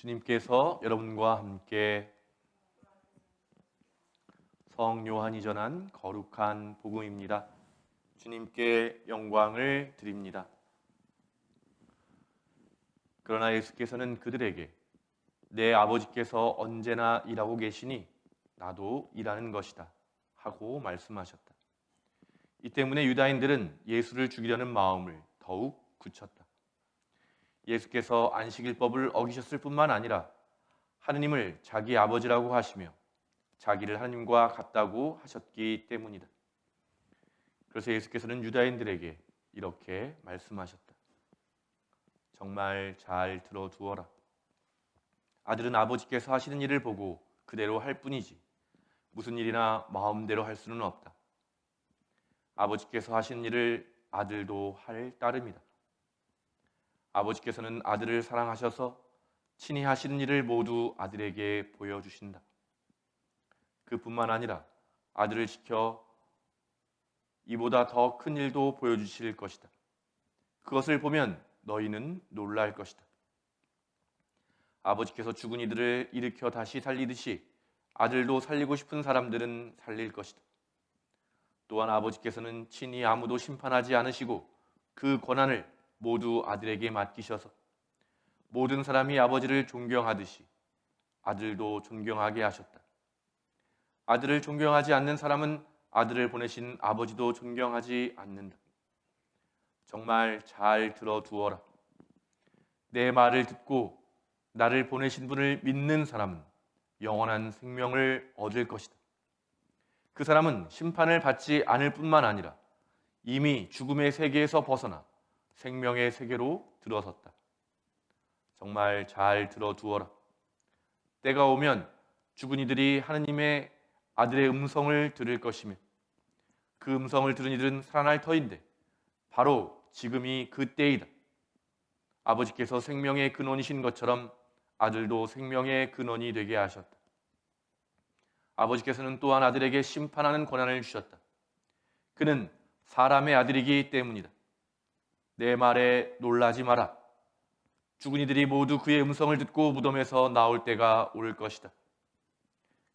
주님께서 여러분과 함께 성 요한이 전한 거룩한 복음입니다. 주님께 영광을 드립니다. 그러나 예수께서는 그들에게 내 아버지께서 언제나 일하고 계시니 나도 일하는 것이다 하고 말씀하셨다. 이 때문에 유다인들은 예수를 죽이려는 마음을 더욱 굳혔다. 예수께서 안식일법을 어기셨을 뿐만 아니라 하느님을 자기 아버지라고 하시며 자기를 하느님과 같다고 하셨기 때문이다. 그래서 예수께서는 유다인들에게 이렇게 말씀하셨다. 정말 잘 들어두어라. 아들은 아버지께서 하시는 일을 보고 그대로 할 뿐이지 무슨 일이나 마음대로 할 수는 없다. 아버지께서 하시는 일을 아들도 할 따름이다. 아버지께서는 아들을 사랑하셔서 친히 하시는 일을 모두 아들에게 보여주신다. 그뿐만 아니라 아들을 지켜 이보다 더 큰 일도 보여주실 것이다. 그것을 보면 너희는 놀랄 것이다. 아버지께서 죽은 이들을 일으켜 다시 살리듯이 아들도 살리고 싶은 사람들은 살릴 것이다. 또한 아버지께서는 친히 아무도 심판하지 않으시고 그 권한을 모두 아들에게 맡기셔서 모든 사람이 아버지를 존경하듯이 아들도 존경하게 하셨다. 아들을 존경하지 않는 사람은 아들을 보내신 아버지도 존경하지 않는다. 정말 잘 들어두어라. 내 말을 듣고 나를 보내신 분을 믿는 사람은 영원한 생명을 얻을 것이다. 그 사람은 심판을 받지 않을 뿐만 아니라 이미 죽음의 세계에서 벗어나 생명의 세계로 들어섰다. 정말 잘 들어두어라. 때가 오면 죽은 이들이 하느님의 아들의 음성을 들을 것이며 그 음성을 들은 이들은 살아날 터인데 바로 지금이 그 때이다. 아버지께서 생명의 근원이신 것처럼 아들도 생명의 근원이 되게 하셨다. 아버지께서는 또한 아들에게 심판하는 권한을 주셨다. 그는 사람의 아들이기 때문이다. 내 말에 놀라지 마라. 죽은 이들이 모두 그의 음성을 듣고 무덤에서 나올 때가 올 것이다.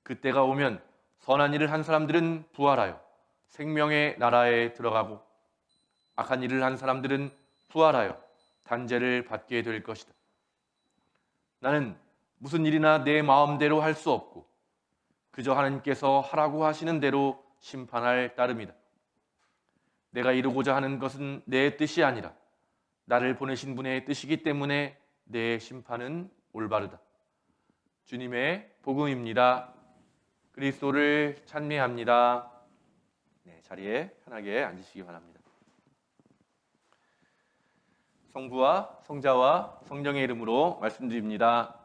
그때가 오면 선한 일을 한 사람들은 부활하여 생명의 나라에 들어가고 악한 일을 한 사람들은 부활하여 단죄를 받게 될 것이다. 나는 무슨 일이나 내 마음대로 할 수 없고 그저 하나님께서 하라고 하시는 대로 심판할 따름이다. 내가 이루고자 하는 것은 내 뜻이 아니라 나를 보내신 분의 뜻이기 때문에 내 심판은 올바르다. 주님의 복음입니다. 그리스도를 찬미합니다. 자리에 편하게 앉으시기 바랍니다. 성부와 성자와 성령의 이름으로 말씀드립니다.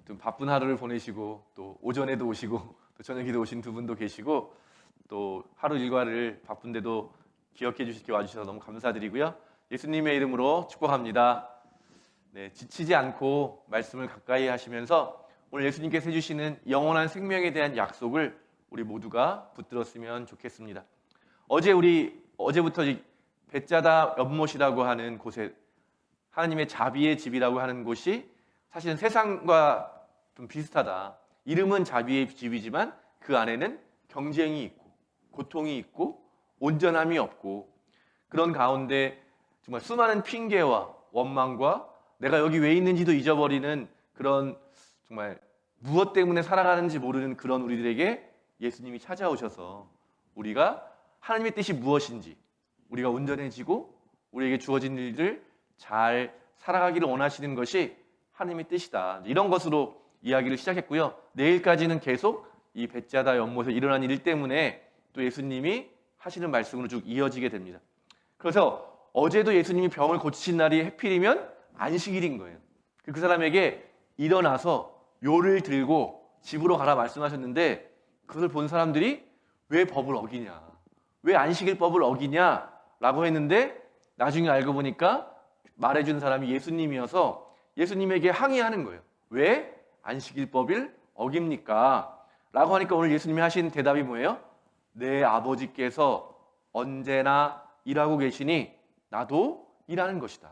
좀 바쁜 하루를 보내시고 또 오전에도 오시고 또 저녁에도 오신 두 분도 계시고 또 하루 일과를 바쁜데도 기억해 주시기 와주셔서 너무 감사드리고요. 예수님의 이름으로 축복합니다. 지치지 않고 말씀을 가까이 하시면서 오늘 예수님께서 해주시는 영원한 생명에 대한 약속을 우리 모두가 붙들었으면 좋겠습니다. 어제부터 벳자다 연못이라고 하는 곳에 하나님의 자비의 집이라고 하는 곳이 사실은 세상과 좀 비슷하다. 이름은 자비의 집이지만 그 안에는 경쟁이 있고 고통이 있고 온전함이 없고 그런 가운데 정말 수많은 핑계와 원망과 내가 여기 왜 있는지도 잊어버리는 그런 정말 무엇 때문에 살아가는지 모르는 그런 우리들에게 예수님이 찾아오셔서 우리가 하나님의 뜻이 무엇인지 우리가 온전해지고 우리에게 주어진 일을 잘 살아가기를 원하시는 것이 하나님의 뜻이다. 이런 것으로 이야기를 시작했고요. 내일까지는 계속 이 벳자다 연못에서 일어난 일 때문에 또 예수님이 하시는 말씀으로 쭉 이어지게 됩니다. 그래서 어제도 예수님이 병을 고치신 날이 해필이면 안식일인 거예요. 그 사람에게 일어나서 요를 들고 집으로 가라 말씀하셨는데 그것을 본 사람들이 왜 법을 어기냐, 왜 안식일법을 어기냐 라고 했는데 나중에 알고 보니까 말해준 사람이 예수님이어서 예수님에게 항의하는 거예요. 왜 안식일법을 어깁니까? 라고 하니까 오늘 예수님이 하신 대답이 뭐예요? 내 아버지께서 언제나 일하고 계시니 나도 일하는 것이다.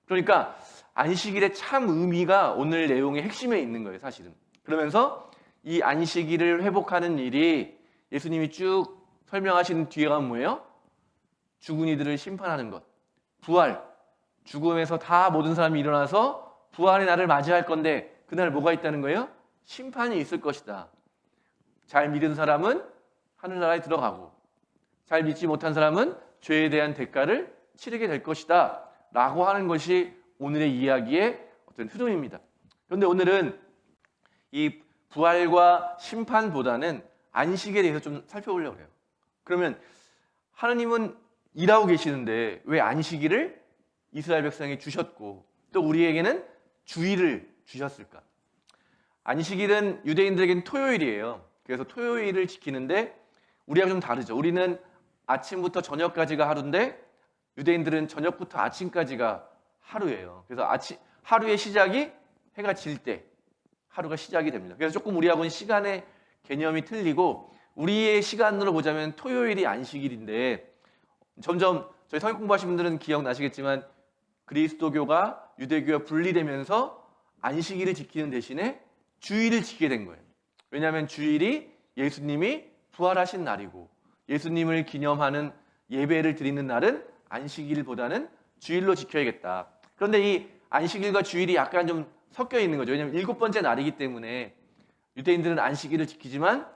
그러니까 안식일의 참 의미가 오늘 내용의 핵심에 있는 거예요, 사실은. 그러면서 이 안식일을 회복하는 일이 예수님이 쭉 설명하신 뒤에가 뭐예요? 죽은 이들을 심판하는 것, 부활, 죽음에서 다 모든 사람이 일어나서 부활의 날을 맞이할 건데 그날 뭐가 있다는 거예요? 심판이 있을 것이다. 잘 믿은 사람은 하늘나라에 들어가고 잘 믿지 못한 사람은 죄에 대한 대가를 치르게 될 것이다 라고 하는 것이 오늘의 이야기의 어떤 흐름입니다. 그런데 오늘은 이 부활과 심판보다는 안식에 대해서 좀 살펴보려고 해요. 그러면 하나님은 일하고 계시는데 왜 안식일을 이스라엘 백성에게 주셨고 또 우리에게는 주일을 주셨을까? 안식일은 유대인들에게는 토요일이에요. 그래서 토요일을 지키는데 우리가 좀 다르죠. 우리는 아침부터 저녁까지가 하루인데 유대인들은 저녁부터 아침까지가 하루예요. 그래서 하루의 시작이 해가 질 때 하루가 시작이 됩니다. 그래서 조금 우리하고는 시간의 개념이 틀리고 우리의 시간으로 보자면 토요일이 안식일인데 점점 저희 성경 공부하신 분들은 기억나시겠지만 그리스도교가 유대교와 분리되면서 안식일을 지키는 대신에 주일을 지키게 된 거예요. 왜냐하면 주일이 예수님이 부활하신 날이고 예수님을 기념하는 예배를 드리는 날은 안식일보다는 주일로 지켜야겠다. 그런데 이 안식일과 주일이 약간 좀 섞여 있는 거죠. 왜냐하면 7번째 날이기 때문에 유대인들은 안식일을 지키지만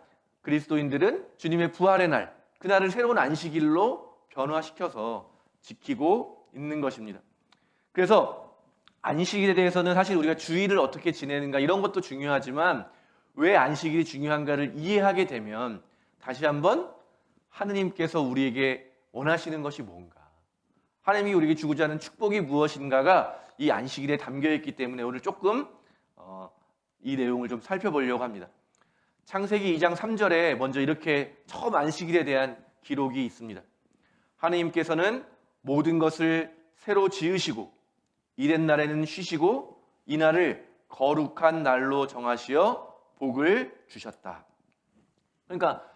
그리스도인들은 주님의 부활의 날, 그날을 새로운 안식일로 변화시켜서 지키고 있는 것입니다. 그래서 안식일에 대해서는 사실 우리가 주일을 어떻게 지내는가 이런 것도 중요하지만 왜 안식일이 중요한가를 이해하게 되면 다시 한번 하느님께서 우리에게 원하시는 것이 뭔가, 하나님이 우리에게 주고자 하는 축복이 무엇인가가 이 안식일에 담겨있기 때문에 오늘 조금 이 내용을 좀 살펴보려고 합니다. 창세기 2장 3절에 먼저 이렇게 처음 안식일에 대한 기록이 있습니다. 하나님께서는 모든 것을 새로 지으시고 이른 날에는 쉬시고 이 날을 거룩한 날로 정하시어 복을 주셨다. 그러니까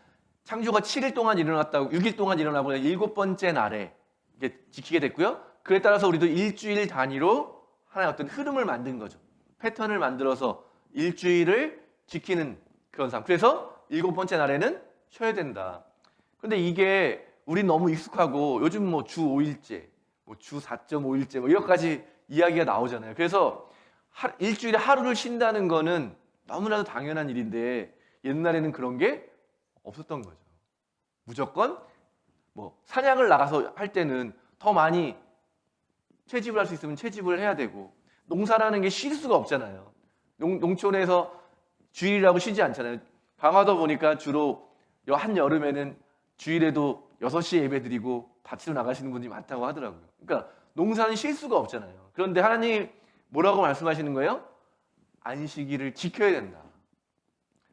창조가 7일 동안 일어났다고 6일 동안 일어나고 7번째 날에 이렇게 지키게 됐고요. 그에 따라서 우리도 일주일 단위로 하나의 어떤 흐름을 만든 거죠. 패턴을 만들어서 일주일을 지키는 그런 삶. 그래서 7번째 날에는 쉬어야 된다. 그런데 이게 우린 너무 익숙하고 요즘 뭐 주 5일째, 주 4.5일째 뭐 여기까지 이야기가 나오잖아요. 그래서 일주일에 하루를 쉰다는 거는 너무나도 당연한 일인데 옛날에는 그런 게 없었던 거죠. 무조건 뭐 사냥을 나가서 할 때는 더 많이 채집을 할 수 있으면 채집을 해야 되고 농사라는 게 쉴 수가 없잖아요. 농촌에서 주일이라고 쉬지 않잖아요. 강화도 보니까 주로 한여름에는 주일에도 6시에 예배 드리고 밭으로 나가시는 분들이 많다고 하더라고요. 그러니까 농사는 쉴 수가 없잖아요. 그런데 하나님 뭐라고 말씀하시는 거예요? 안식일을 지켜야 된다.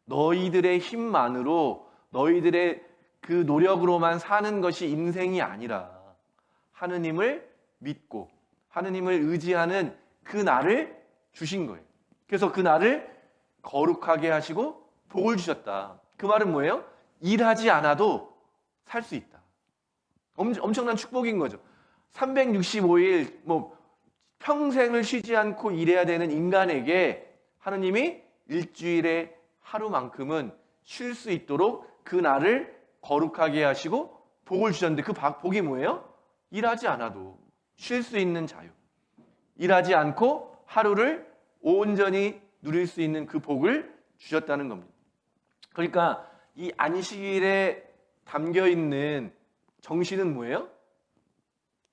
너희들의 힘만으로 너희들의 그 노력으로만 사는 것이 인생이 아니라 하느님을 믿고 하느님을 의지하는 그 날을 주신 거예요. 그래서 그 날을 거룩하게 하시고 복을 주셨다. 그 말은 뭐예요? 일하지 않아도 살 수 있다. 엄청난 축복인 거죠. 365일 평생을 쉬지 않고 일해야 되는 인간에게 하느님이 일주일에 하루만큼은 쉴 수 있도록 그 날을 거룩하게 하시고 복을 주셨는데 그 복이 뭐예요? 일하지 않아도 쉴 수 있는 자유. 일하지 않고 하루를 온전히 누릴 수 있는 그 복을 주셨다는 겁니다. 그러니까 이 안식일에 담겨 있는 정신은 뭐예요?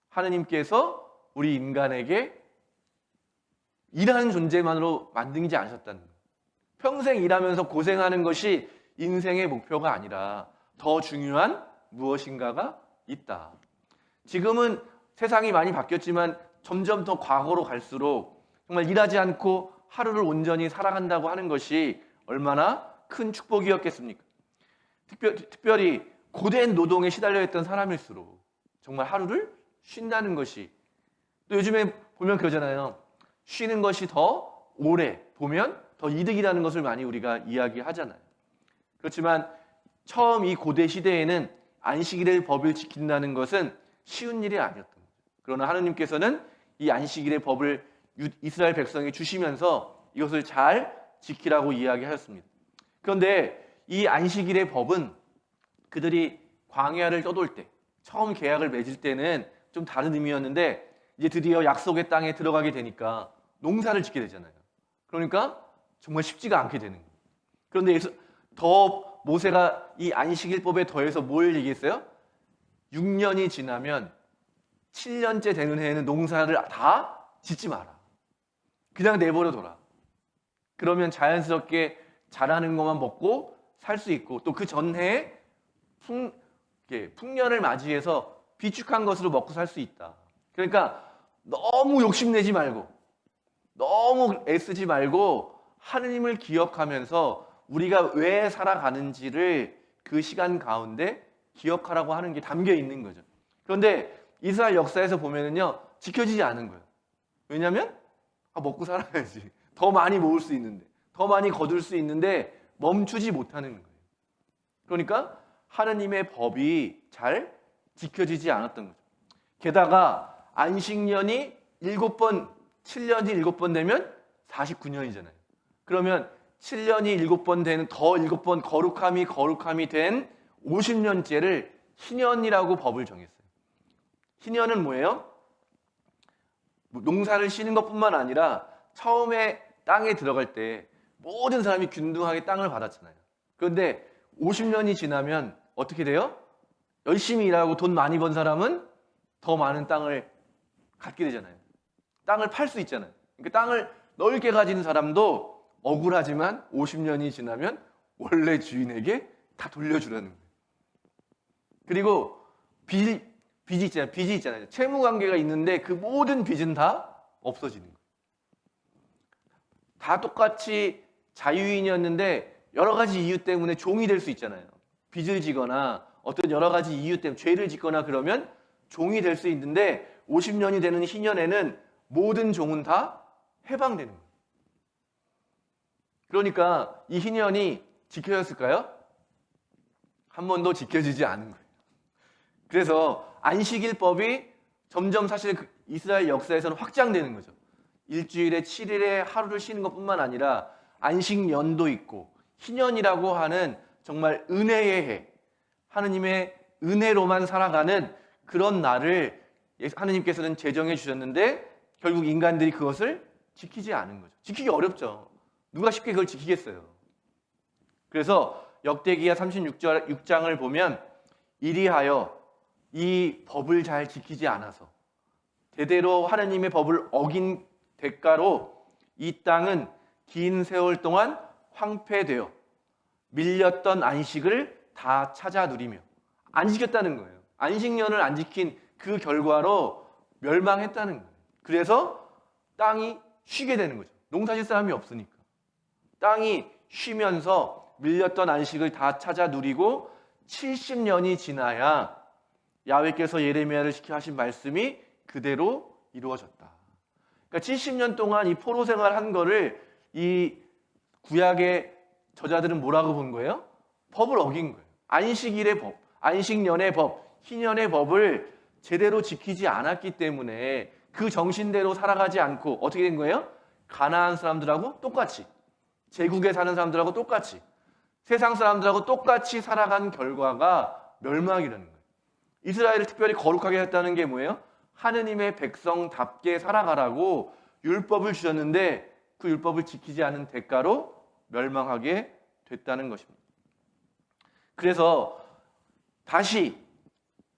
하느님께서 우리 인간에게 일하는 존재만으로 만들지 않으셨다는 거예요. 평생 일하면서 고생하는 것이 인생의 목표가 아니라 더 중요한 무엇인가가 있다. 지금은 세상이 많이 바뀌었지만 점점 더 과거로 갈수록 정말 일하지 않고 하루를 온전히 살아간다고 하는 것이 얼마나 큰 축복이었겠습니까? 특별히 고된 노동에 시달려 있던 사람일수록 정말 하루를 쉰다는 것이, 또 요즘에 보면 그러잖아요. 쉬는 것이 더 오래 보면 더 이득이라는 것을 많이 우리가 이야기하잖아요. 그렇지만 처음 이 고대 시대에는 안식일의 법을 지킨다는 것은 쉬운 일이 아니었던 거죠. 그러나 하느님께서는 이 안식일의 법을 이스라엘 백성이 주시면서 이것을 잘 지키라고 이야기하였습니다. 그런데 이 안식일의 법은 그들이 광야를 떠돌 때, 처음 계약을 맺을 때는 좀 다른 의미였는데 이제 드디어 약속의 땅에 들어가게 되니까 농사를 짓게 되잖아요. 그러니까 정말 쉽지가 않게 되는 거예요. 그런데 더 모세가 이 안식일법에 더해서 뭘 얘기했어요? 6년이 지나면 7년째 되는 해에는 농사를 다 짓지 마라. 그냥 내버려 둬라. 그러면 자연스럽게 자라는 것만 먹고 살 수 있고 또 그 전해에 풍년을 맞이해서 비축한 것으로 먹고 살 수 있다. 그러니까 너무 욕심내지 말고 너무 애쓰지 말고 하느님을 기억하면서 우리가 왜 살아가는지를 그 시간 가운데 기억하라고 하는 게 담겨 있는 거죠. 그런데 이스라엘 역사에서 보면은요, 지켜지지 않은 거예요. 왜냐하면 먹고 살아야지. 더 많이 모을 수 있는데, 더 많이 거둘 수 있는데 멈추지 못하는 거예요. 그러니까 하느님의 법이 잘 지켜지지 않았던 거죠. 게다가 안식년이 7번, 7년이 7번 되면 49년이잖아요. 그러면 7년이 7번 되는 더 7번 거룩함이 된 50년째를 희년이라고 법을 정했어요. 희년은 뭐예요? 농사를 쉬는 것뿐만 아니라 처음에 땅에 들어갈 때 모든 사람이 균등하게 땅을 받았잖아요. 그런데 50년이 지나면 어떻게 돼요? 열심히 일하고 돈 많이 번 사람은 더 많은 땅을 갖게 되잖아요. 땅을 팔 수 있잖아요. 그러니까 땅을 넓게 가진 사람도 억울하지만 50년이 지나면 원래 주인에게 다 돌려주라는 거예요. 그리고 빚이 있잖아요. 채무 관계가 있는데 그 모든 빚은 다 없어지는 거예요. 다 똑같이 자유인이었는데 여러 가지 이유 때문에 종이 될 수 있잖아요. 빚을 지거나 어떤 여러 가지 이유 때문에 죄를 짓거나 그러면 종이 될 수 있는데 50년이 되는 희년에는 모든 종은 다 해방되는 거예요. 그러니까 이 희년이 지켜졌을까요? 한 번도 지켜지지 않은 거예요. 그래서 안식일법이 점점 사실 이스라엘 역사에서는 확장되는 거죠. 일주일에 7일에 하루를 쉬는 것뿐만 아니라 안식년도 있고 희년이라고 하는 정말 은혜의 해, 하느님의 은혜로만 살아가는 그런 날을 하느님께서는 제정해 주셨는데 결국 인간들이 그것을 지키지 않은 거죠. 지키기 어렵죠. 누가 쉽게 그걸 지키겠어요. 그래서 역대기야 36장을 보면 이리하여 이 법을 잘 지키지 않아서 대대로 하느님의 법을 어긴 대가로 이 땅은 긴 세월 동안 황폐되어 밀렸던 안식을 다 찾아 누리며 안 지켰다는 거예요. 안식년을 안 지킨 그 결과로 멸망했다는 거예요. 그래서 땅이 쉬게 되는 거죠. 농사질 사람이 없으니까. 땅이 쉬면서 밀렸던 안식을 다 찾아 누리고 70년이 지나야 야훼께서 예레미야를 시켜 하신 말씀이 그대로 이루어졌다. 그러니까 70년 동안 이 포로 생활한 거를 이 구약의 저자들은 뭐라고 본 거예요? 법을 어긴 거예요. 안식일의 법, 안식년의 법, 희년의 법을 제대로 지키지 않았기 때문에 그 정신대로 살아가지 않고 어떻게 된 거예요? 가나안 사람들하고 똑같이, 제국에 사는 사람들하고 똑같이, 세상 사람들하고 똑같이 살아간 결과가 멸망이라는 거예요. 이스라엘을 특별히 거룩하게 했다는 게 뭐예요? 하느님의 백성답게 살아가라고 율법을 주셨는데 그 율법을 지키지 않은 대가로 멸망하게 됐다는 것입니다. 그래서 다시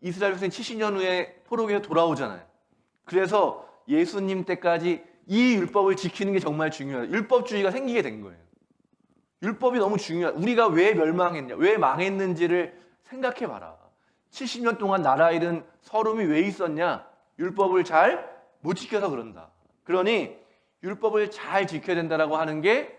이스라엘 백성이 70년 후에 포로기에 돌아오잖아요. 그래서 예수님 때까지 이 율법을 지키는 게 정말 중요해요. 율법주의가 생기게 된 거예요. 율법이 너무 중요해요. 우리가 왜 멸망했냐, 왜 망했는지를 생각해 봐라. 70년 동안 나라 잃은 서름이 왜 있었냐? 율법을 잘 못 지켜서 그런다. 그러니 율법을 잘 지켜야 된다라고 하는 게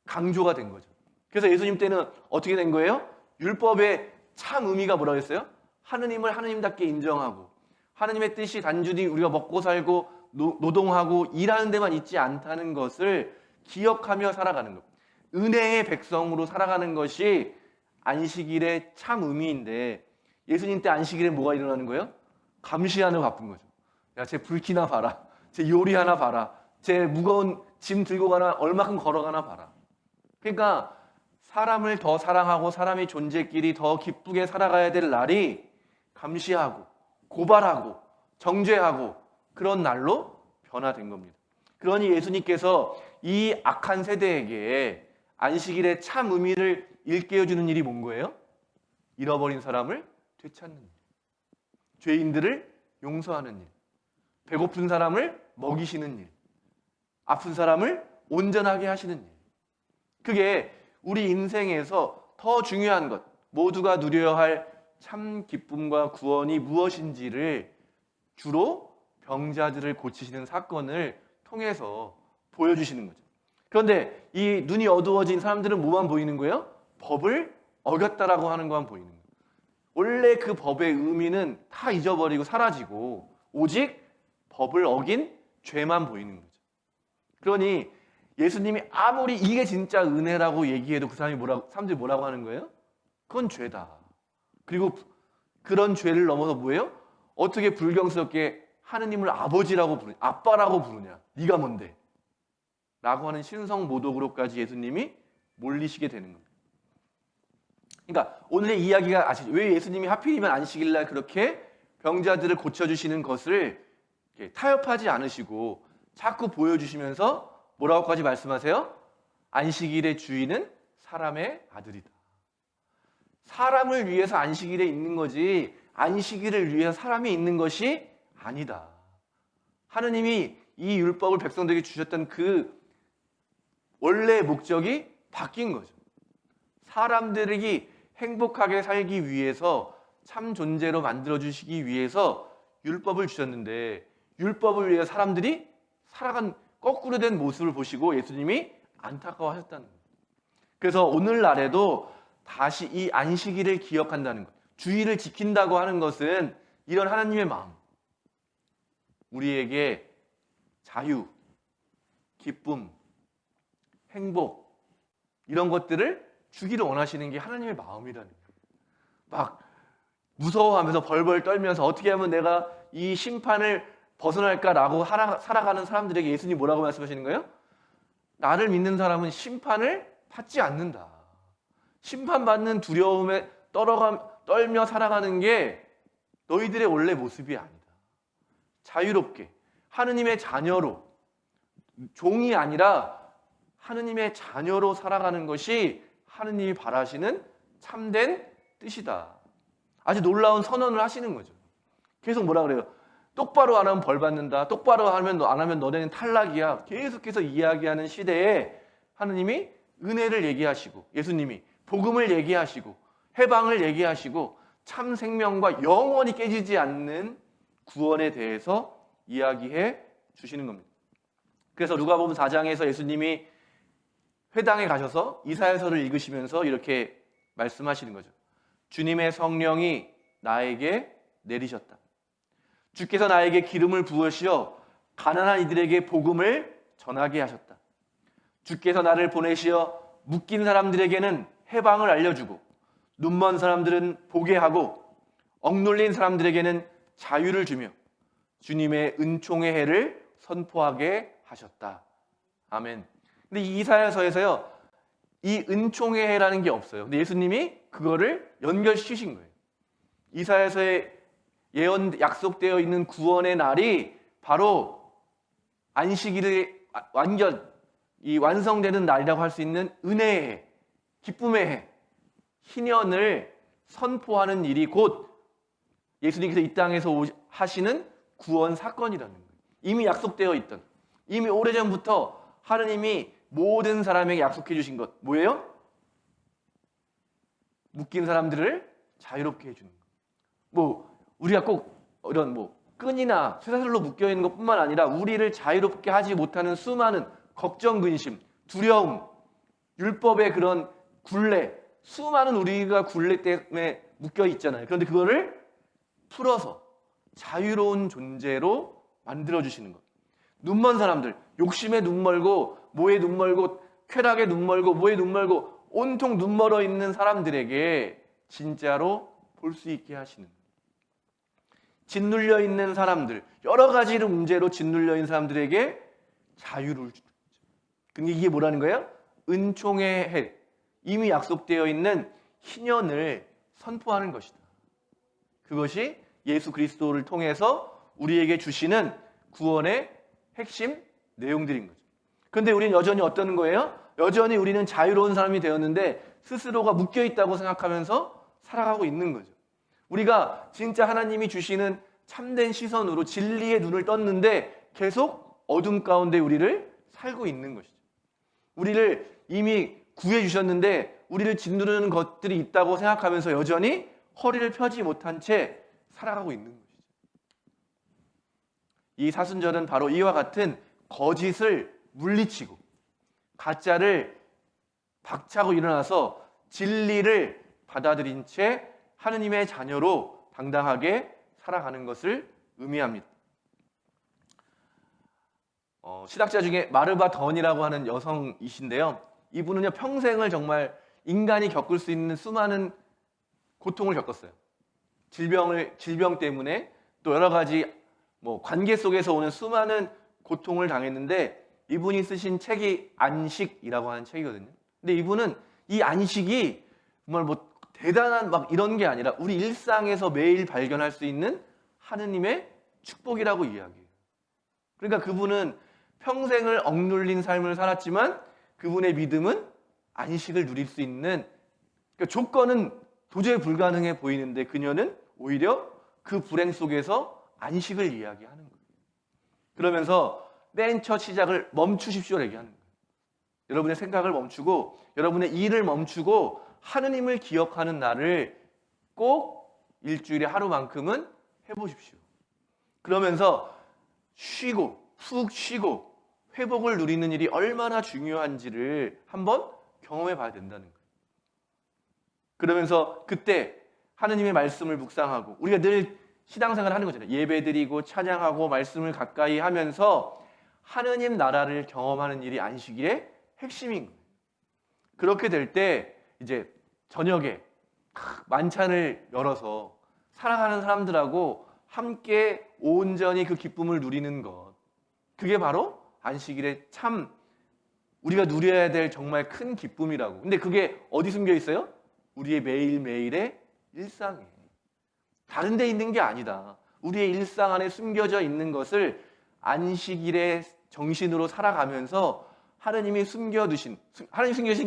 강조가 된 거죠. 그래서 예수님 때는 어떻게 된 거예요? 율법의 참 의미가 뭐라고 했어요? 하느님을 하느님답게 인정하고 하느님의 뜻이 단순히 우리가 먹고 살고 노동하고 일하는 데만 있지 않다는 것을 기억하며 살아가는 것. 은혜의 백성으로 살아가는 것이 안식일의 참 의미인데 예수님 때 안식일에 뭐가 일어나는 거예요? 감시하는 바쁜 거죠. 야, 쟤 불 켜나 봐라. 쟤 요리 하나 봐라. 제 무거운 짐 들고 가나 얼마큼 걸어가나 봐라. 그러니까 사람을 더 사랑하고 사람의 존재끼리 더 기쁘게 살아가야 될 날이 감시하고 고발하고 정죄하고 그런 날로 변화된 겁니다. 그러니 예수님께서 이 악한 세대에게 안식일의 참 의미를 일깨워주는 일이 뭔 거예요? 잃어버린 사람을 되찾는 일, 죄인들을 용서하는 일, 배고픈 사람을 먹이시는 일, 아픈 사람을 온전하게 하시는 일. 그게 우리 인생에서 더 중요한 것, 모두가 누려야 할 참 기쁨과 구원이 무엇인지를 주로 병자들을 고치시는 사건을 통해서 보여주시는 거죠. 그런데 이 눈이 어두워진 사람들은 뭐만 보이는 거예요? 법을 어겼다라고 하는 것만 보이는 거예요. 원래 그 법의 의미는 다 잊어버리고 사라지고 오직 법을 어긴 죄만 보이는 거죠. 그러니 예수님이 아무리 이게 진짜 은혜라고 얘기해도 그 사람들이 뭐라고 하는 거예요? 그건 죄다. 그리고 그런 죄를 넘어서 뭐예요? 어떻게 불경스럽게 하느님을 아버지라고 부르냐, 아빠라고 부르냐, 네가 뭔데? 라고 하는 신성모독으로까지 예수님이 몰리시게 되는 겁니다. 그러니까 오늘의 이야기가 아시죠? 왜 예수님이 하필이면 안식일날 그렇게 병자들을 고쳐주시는 것을 타협하지 않으시고 자꾸 보여주시면서 뭐라고까지 말씀하세요? 안식일의 주인은 사람의 아들이다. 사람을 위해서 안식일에 있는 거지 안식일을 위해서 사람이 있는 것이 아니다. 하느님이 이 율법을 백성들에게 주셨던 그 원래의 목적이 바뀐 거죠. 사람들이 행복하게 살기 위해서 참 존재로 만들어주시기 위해서 율법을 주셨는데 율법을 위해 사람들이 살아간 거꾸로 된 모습을 보시고 예수님이 안타까워하셨다는 거예요. 그래서 오늘날에도 다시 이 안식일을 기억한다는 것, 주일을 지킨다고 하는 것은 이런 하나님의 마음, 우리에게 자유, 기쁨, 행복 이런 것들을 주기를 원하시는 게 하나님의 마음이라는 거예요. 막 무서워하면서 벌벌 떨면서 어떻게 하면 내가 이 심판을 벗어날까라고 살아가는 사람들에게 예수님이 뭐라고 말씀하시는 거예요? 나를 믿는 사람은 심판을 받지 않는다. 심판받는 두려움에 떨며 살아가는 게 너희들의 원래 모습이 아니다. 자유롭게 하느님의 자녀로, 종이 아니라 하느님의 자녀로 살아가는 것이 하느님이 바라시는 참된 뜻이다. 아주 놀라운 선언을 하시는 거죠. 계속 뭐라 그래요? 똑바로 안 하면 벌 받는다. 똑바로 안 하면 너네는 탈락이야. 계속해서 이야기하는 시대에 하느님이 은혜를 얘기하시고 예수님이 복음을 얘기하시고 해방을 얘기하시고 참 생명과 영원히 깨지지 않는 구원에 대해서 이야기해 주시는 겁니다. 그래서 누가복음 4장에서 예수님이 회당에 가셔서 이사야서를 읽으시면서 이렇게 말씀하시는 거죠. 주님의 성령이 나에게 내리셨다. 주께서 나에게 기름을 부으시어 가난한 이들에게 복음을 전하게 하셨다. 주께서 나를 보내시어 묶인 사람들에게는 해방을 알려주고 눈먼 사람들은 보게 하고 억눌린 사람들에게는 자유를 주며 주님의 은총의 해를 선포하게 하셨다. 아멘. 근데 이 이사야서에서요, 이 은총의 해라는 게 없어요. 근데 예수님이 그거를 연결시키신 거예요. 이사야서에 예언 약속되어 있는 구원의 날이 바로 안식일의 완성되는 날이라고 할 수 있는 은혜의 해, 기쁨의 해, 희년을 선포하는 일이 곧 예수님께서 이 땅에서 하시는 구원 사건이라는 거예요. 이미 약속되어 있던, 이미 오래전부터 하느님이 모든 사람에게 약속해 주신 것 뭐예요? 묶인 사람들을 자유롭게 해주는 것. 우리가 꼭 이런 끈이나 쇠사슬로 묶여 있는 것뿐만 아니라 우리를 자유롭게 하지 못하는 수많은 걱정, 근심, 두려움, 율법의 그런 굴레, 수많은 우리가 굴레 때문에 묶여 있잖아요. 그런데 그거를 풀어서 자유로운 존재로 만들어 주시는 것. 눈먼 사람들, 욕심에 눈 멀고 뭐에 눈 멀고 쾌락에 눈 멀고 뭐에 눈 멀고 온통 눈 멀어 있는 사람들에게 진짜로 볼 수 있게 하시는 것. 짓눌려 있는 사람들, 여러 가지 문제로 짓눌려 있는 사람들에게 자유를 주는 거죠. 근데 이게 뭐라는 거예요? 은총의 해, 이미 약속되어 있는 희년을 선포하는 것이다. 그것이 예수 그리스도를 통해서 우리에게 주시는 구원의 핵심 내용들인 거죠. 그런데 우리는 여전히 어떤 거예요? 여전히 우리는 자유로운 사람이 되었는데 스스로가 묶여있다고 생각하면서 살아가고 있는 거죠. 우리가 진짜 하나님이 주시는 참된 시선으로 진리의 눈을 떴는데 계속 어둠 가운데 우리를 살고 있는 것이죠. 우리를 이미 구해주셨는데 우리를 짓누르는 것들이 있다고 생각하면서 여전히 허리를 펴지 못한 채 살아가고 있는 것이죠. 이 사순절은 바로 이와 같은 거짓을 물리치고 가짜를 박차고 일어나서 진리를 받아들인 채 하느님의 자녀로 당당하게 살아가는 것을 의미합니다. 신학자 중에 마르바 던이라고 하는 여성이신데요. 이분은요, 평생을 정말 인간이 겪을 수 있는 수많은 고통을 겪었어요. 질병 때문에 또 여러 가지 관계 속에서 오는 수많은 고통을 당했는데 이분이 쓰신 책이 안식이라고 하는 책이거든요. 근데 이분은 이 안식이 정말 대단한 이런 게 아니라 우리 일상에서 매일 발견할 수 있는 하느님의 축복이라고 이야기해요. 그러니까 그분은 평생을 억눌린 삶을 살았지만 그분의 믿음은 안식을 누릴 수 있는, 그러니까 조건은 도저히 불가능해 보이는데 그녀는 오히려 그 불행 속에서 안식을 이야기하는 거예요. 그러면서 맨 첫 시작을 멈추십시오 얘기하는 거예요. 여러분의 생각을 멈추고 여러분의 일을 멈추고 하느님을 기억하는 날을 꼭 일주일에 하루만큼은 해보십시오. 그러면서 푹 쉬고 회복을 누리는 일이 얼마나 중요한지를 한번 경험해 봐야 된다는 거예요. 그러면서 그때 하느님의 말씀을 묵상하고 우리가 늘 신앙생활을 하는 거잖아요. 예배드리고 찬양하고 말씀을 가까이 하면서 하느님 나라를 경험하는 일이 안식일의 핵심인 거예요. 그렇게 될 때 이제 저녁에 만찬을 열어서 사랑하는 사람들하고 함께 온전히 그 기쁨을 누리는 것, 그게 바로 안식일의 참 우리가 누려야 될 정말 큰 기쁨이라고. 근데 그게 어디 숨겨 있어요? 우리의 매일매일의 일상에, 다른 데 있는 게 아니다. 우리의 일상 안에 숨겨져 있는 것을 안식일의 정신으로 살아가면서 하나님이 숨겨두신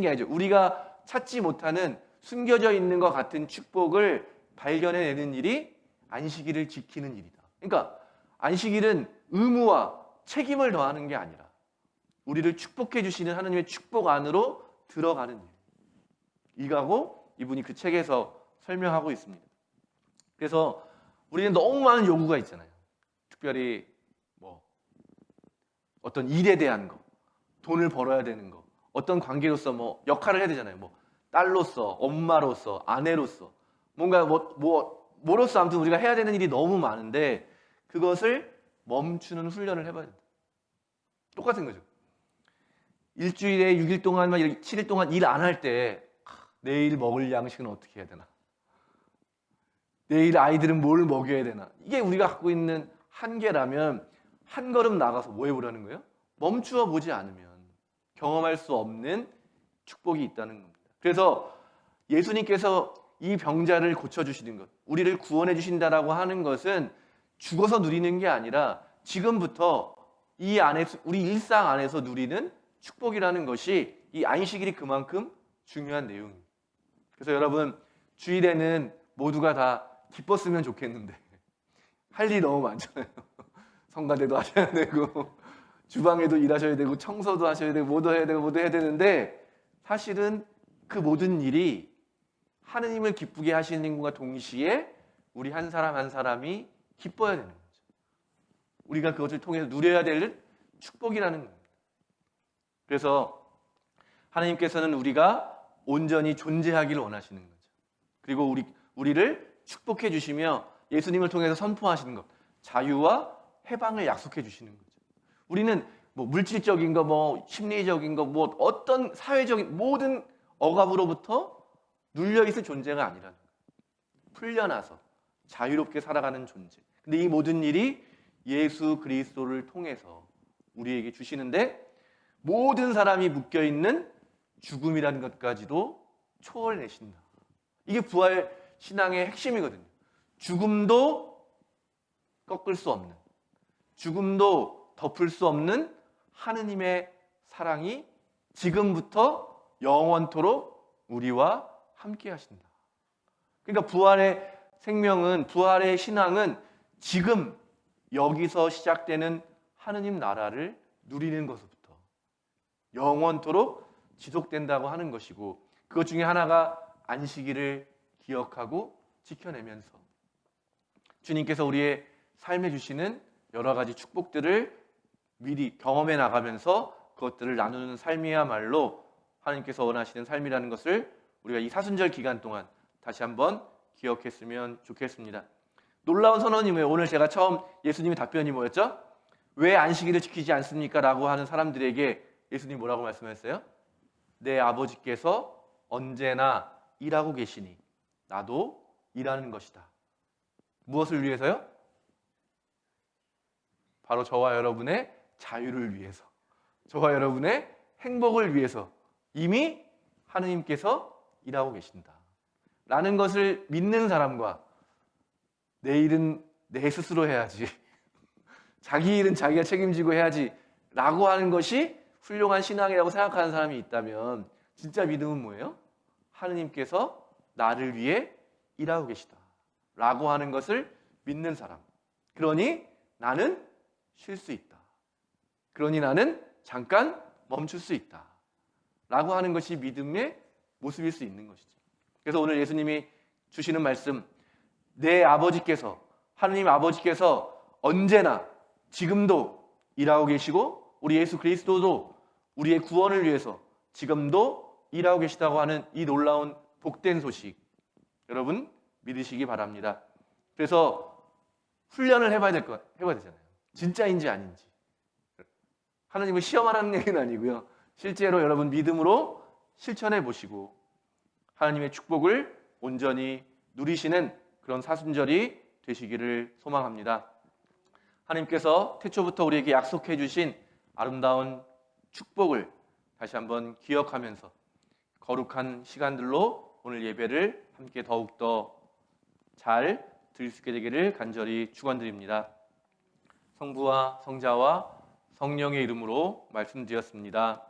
게 아니죠. 우리가 찾지 못하는 숨겨져 있는 것 같은 축복을 발견해내는 일이 안식일을 지키는 일이다. 그러니까 안식일은 의무와 책임을 더하는 게 아니라 우리를 축복해 주시는 하나님의 축복 안으로 들어가는 일. 이거고 이분이 그 책에서 설명하고 있습니다. 그래서 우리는 너무 많은 요구가 있잖아요. 특별히 어떤 일에 대한 거, 돈을 벌어야 되는 거, 어떤 관계로서 역할을 해야 되잖아요. 딸로서, 엄마로서, 아내로서, 뭔가 뭐로서 아무튼 우리가 해야 되는 일이 너무 많은데 그것을 멈추는 훈련을 해봐야 된다. 똑같은 거죠. 일주일에 6일 동안 7일 동안 일 안 할 때 내일 먹을 양식은 어떻게 해야 되나? 내일 아이들은 뭘 먹여야 되나? 이게 우리가 갖고 있는 한계라면 한 걸음 나가서 뭐 해보라는 거예요? 멈추어 보지 않으면 경험할 수 없는 축복이 있다는 겁니다. 그래서 예수님께서 이 병자를 고쳐주시는 것, 우리를 구원해 주신다라고 하는 것은 죽어서 누리는 게 아니라 지금부터 이 안에 우리 일상 안에서 누리는 축복이라는 것이 이 안식일이 그만큼 중요한 내용입니다. 그래서 여러분 주일에는 모두가 다 기뻤으면 좋겠는데 할 일이 너무 많잖아요. 성가대도 하셔야 되고 주방에도 일하셔야 되고 청소도 하셔야 되고 뭐도 해야 되는데 사실은 그 모든 일이 하느님을 기쁘게 하시는 것과 동시에 우리 한 사람 한 사람이 기뻐야 되는 거죠. 우리가 그것을 통해서 누려야 될 축복이라는 겁니다. 그래서 하나님께서는 우리가 온전히 존재하기를 원하시는 거죠. 그리고 우리를 축복해 주시며 예수님을 통해서 선포하시는 것, 자유와 해방을 약속해 주시는 거죠. 우리는 물질적인 거, 심리적인 거, 어떤 사회적인 모든 억압으로부터 눌려있을 존재가 아니라는 거예요. 풀려나서 자유롭게 살아가는 존재. 근데 이 모든 일이 예수 그리스도를 통해서 우리에게 주시는데 모든 사람이 묶여 있는 죽음이라는 것까지도 초월내신다. 이게 부활 신앙의 핵심이거든요. 죽음도 꺾을 수 없는, 죽음도 덮을 수 없는 하느님의 사랑이 지금부터 영원토록 우리와 함께 하신다. 그러니까 부활의 생명은, 부활의 신앙은 지금 여기서 시작되는 하느님 나라를 누리는 것부터 영원토록 지속된다고 하는 것이고, 그것 중에 하나가 안식일을 기억하고 지켜내면서 주님께서 우리의 삶에 주시는 여러 가지 축복들을 미리 경험해 나가면서 그것들을 나누는 삶이야말로 하나님께서 원하시는 삶이라는 것을 우리가 이 사순절 기간 동안 다시 한번 기억했으면 좋겠습니다. 놀라운 선언이 뭐예요? 오늘 제가 처음 예수님의 답변이 뭐였죠? 왜 안식일을 지키지 않습니까? 라고 하는 사람들에게 예수님이 뭐라고 말씀하셨어요? 내 아버지께서 언제나 일하고 계시니 나도 일하는 것이다. 무엇을 위해서요? 바로 저와 여러분의 자유를 위해서, 저와 여러분의 행복을 위해서 이미 하느님께서 일하고 계신다 라는 것을 믿는 사람과 내 일은 내 스스로 해야지, 자기 일은 자기가 책임지고 해야지 라고 하는 것이 훌륭한 신앙이라고 생각하는 사람이 있다면 진짜 믿음은 뭐예요? 하느님께서 나를 위해 일하고 계시다 라고 하는 것을 믿는 사람. 그러니 나는 쉴 수 있다, 그러니 나는 잠깐 멈출 수 있다 라고 하는 것이 믿음의 모습일 수 있는 것이죠. 그래서 오늘 예수님이 주시는 말씀, 내 아버지께서, 하느님 아버지께서 언제나 지금도 일하고 계시고 우리 예수 그리스도도 우리의 구원을 위해서 지금도 일하고 계시다고 하는 이 놀라운 복된 소식, 여러분 믿으시기 바랍니다. 그래서 훈련을 해봐야 되잖아요. 진짜인지 아닌지. 하나님을 시험하라는 얘기는 아니고요. 실제로 여러분 믿음으로 실천해 보시고 하나님의 축복을 온전히 누리시는 그런 사순절이 되시기를 소망합니다. 하나님께서 태초부터 우리에게 약속해 주신 아름다운 축복을 다시 한번 기억하면서 거룩한 시간들로 오늘 예배를 함께 더욱더 잘 드릴 수 있게 되기를 간절히 축원드립니다. 성부와 성자와 성령의 이름으로 말씀드렸습니다.